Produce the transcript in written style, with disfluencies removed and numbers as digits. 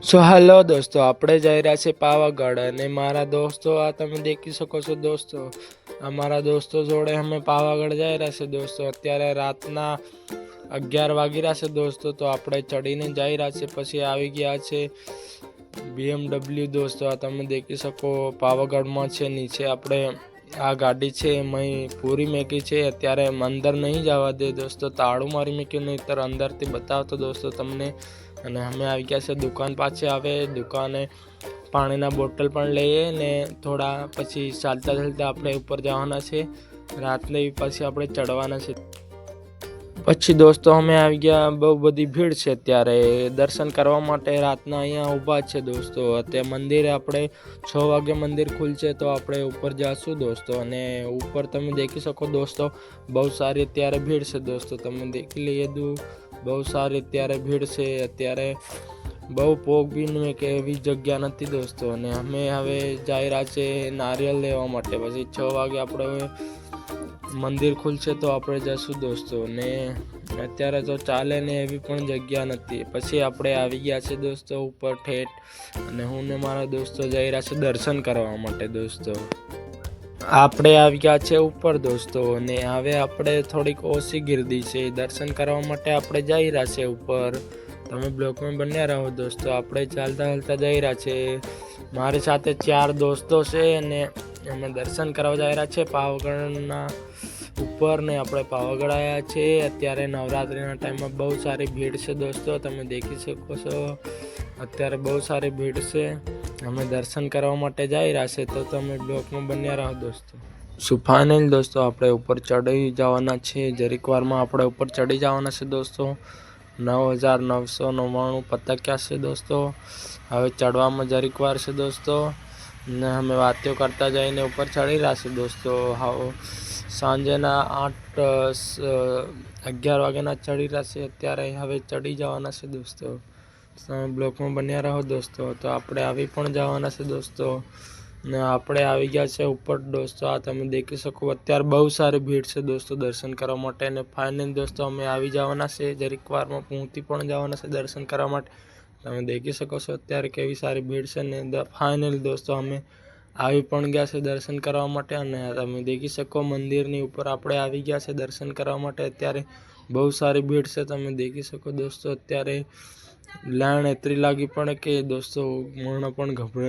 So hello દોસ્તો, આપણે જઈ રહ્યા છીએ પાવાગઢ અને મારા દોસ્તો આ તમે દેખી શકો છો દોસ્તો, અમારા દોસ્તો જોડે અમે પાવાગઢ જઈ રહ્યા છે દોસ્તો। અત્યારે રાતના 11 વાગી રહ્યા છે દોસ્તો, તો આપણે ચડીને જઈ રહ્યા છે। પછી આવી ગયા છે BMW દોસ્તો, આ તમે દેખી શકો પાવાગઢમાં છે। નીચે આપણે આ ગાડી છે એમાં પૂરી મેકી છે। અત્યારે અંદર નહીં જવા દે દોસ્તો, તાળું મારી મેક્યું, નહીંતર અંદરથી બતાવતો દોસ્તો તમને। અને અમે આવી ગયા છે દુકાન પાસે। આવે દુકાને પાણીના બોટલ પણ લઈએ ને થોડા પછી ચાલતા ચાલતા આપણે ઉપર જવાના છે। રાતને પછી આપણે ચડવાના છે। પછી દોસ્તો અમે આવી ગયા, બહુ બધી ભીડ છે અત્યારે દર્શન કરવા માટે। રાતના અહીંયા ઊભા છે દોસ્તો। અત્યારે મંદિરે આપણે 6 વાગે મંદિર ખુલશે તો આપણે ઉપર જઈશું દોસ્તો। અને ઉપર તમે દેખી શકો દોસ્તો, બહુ સારી અત્યારે ભીડ છે દોસ્તો, તમે દેખી લીધું। બહુ સારી અત્યારે ભીડ છે। અત્યારે બહુ પોગ બી કે એવી જગ્યા નથી દોસ્તો। અને અમે હવે જઈ રહ્યા છે નારિયેળ લેવા માટે। પછી 6 વાગે આપણે મંદિર ખુલશે તો આપણે જઈશું દોસ્તો। ને અત્યારે તો ચાલે ને એવી પણ જગ્યા નથી। પછી આપણે આવી ગયા છે દોસ્તો ઉપર ઠેઠ, અને હું ને મારા દોસ્તો જઈ રહ્યા છે દર્શન કરવા માટે દોસ્તો। આપણે આવી ગયા છે ઉપર દોસ્તો, અને હવે આપણે થોડીક ઓછી ગીર્દી છે દર્શન કરવા માટે આપણે જઈ રહ્યા છે ઉપર। તમે બ્લોકમાં બન્યા રહો દોસ્તો। આપણે ચાલતા ચાલતા જઈ રહ્યા છે, મારી સાથે 4 દોસ્તો છે અને અમે દર્શન કરવા જઈ રહ્યા છે પાવાગઢના ઉપર। ને આપણે પાવાગઢ આવ્યા છે। અત્યારે નવરાત્રિના ટાઈમમાં બહુ સારી ભીડ છે દોસ્તો, તમે દેખી શકો છો અત્યારે બહુ સારી ભીડ છે। અમે દર્શન કરવા માટે જઈ રહ્યા છે, તો તમે બ્લોકમાં બન્યા રહો દોસ્તો। ફાઇનલ દોસ્તો આપણે ઉપર ચડી જવાના છે, જરીક વારમાં આપણે ઉપર ચડી જવાના છે દોસ્તો। 9999 પતંગિયા છે દોસ્તો। હવે ચડવામાં જરીક વાર છે દોસ્તો, ને અમે વાતો કરતા જઈને ઉપર ચડી રહ્યા છે દોસ્તો। સાંજના 11 વાગ્યાના ચડી રહ્યા છે અત્યારે, હવે ચડી જવાના છે દોસ્તો। તમે બ્લોકમાં બન્યા રહો દોસ્તો। તો આપણે આવી પણ જવાના છે દોસ્તો, ને આપણે આવી ગયા છે ઉપર દોસ્તો। આ તમે દેખી શકો અત્યારે બહુ સારી ભીડ છે દોસ્તો દર્શન કરવા માટે। અને ફાઇનલ દોસ્તો અમે આવી જવાના છે, જરીક વારમાં પહોંચી પણ જવાના છે દર્શન કરવા માટે। તમે દેખી શકો છો અત્યારે કેવી સારી ભીડ છે। ને ફાઇનલ દોસ્તો અમે આવી પણ ગયા છે દર્શન કરવા માટે। અને તમે દેખી શકો મંદિરની ઉપર આપણે આવી ગયા છે દર્શન કરવા માટે। અત્યારે બહુ સારી ભીડ છે, તમે દેખી શકો દોસ્તો। અત્યારે લાઈન એટલી લાગી પણ કે દોસ્તો મણ પણ ગભરાઈ